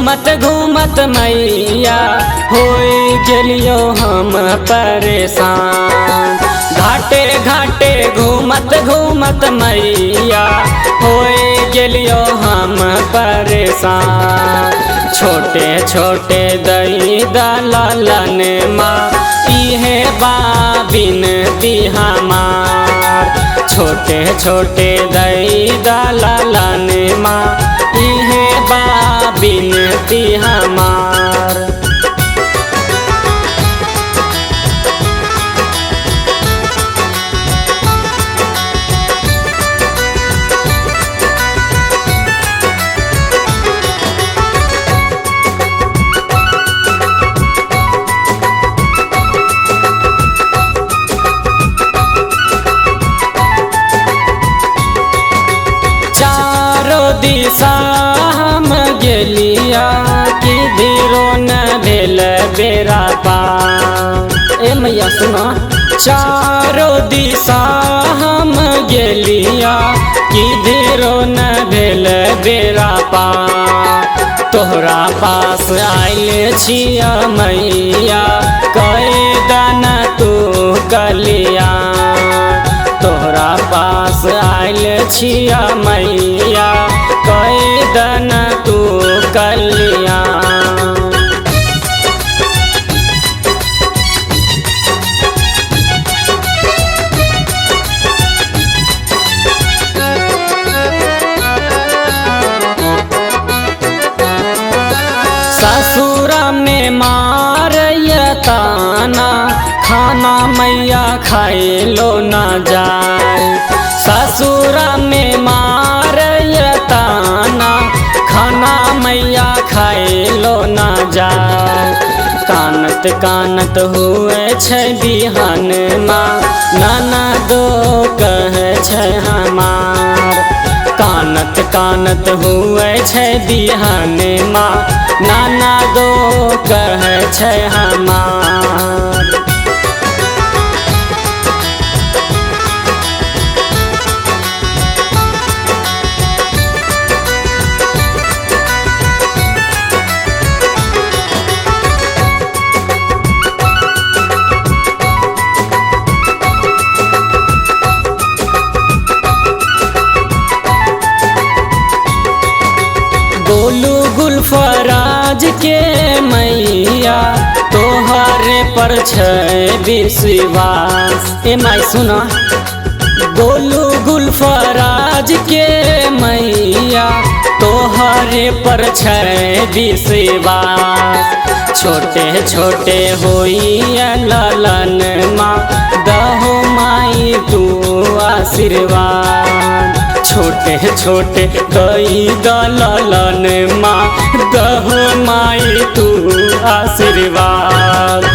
घूमत घूमत मैया हो गेलियो हम परेशान। घाटे घाटे घूमत घूमत मैया हो गेलियो हम परेशान। छोटे छोटे दई दलालन माँ इहे बाबिन हमार। छोटे छोटे दई दलालन माँ इहे बाबिन हमार। दिशा हम गेलिया कि धीरो न भेल बेरा पार। ए मैया सुना, चारो दिशा हम गेलिया कि धीरो न भेल बेरा पार। तोहरा पास आइल छिया मैया कई दन तू कलिया। तोहरा पास आइल छिया मैया कई दन तू कलिया। ससुर में मारय ताना खाना मैया खाए लो न जाए। ससुर में मारय ताना खाना मैया खाए लो न जाए। कानत कानत हुए छै बिहान माँ ननदो कहे छै हमार। कानत कानत हुए छै बिहान माँ ननदो कहे छै हमार। गोलू गुलफराज के मैया तोहरे पर छै विश्वास। ए माई सुना, गोलू गुलफराज के मैया तोहरे पर छै विश्वास। छोटे छोटे होई ललन माँ दहो माई तू आशीर्वाद। छोटे छोटे दई दलालन माँ दहो माई तू आशीर्वाद।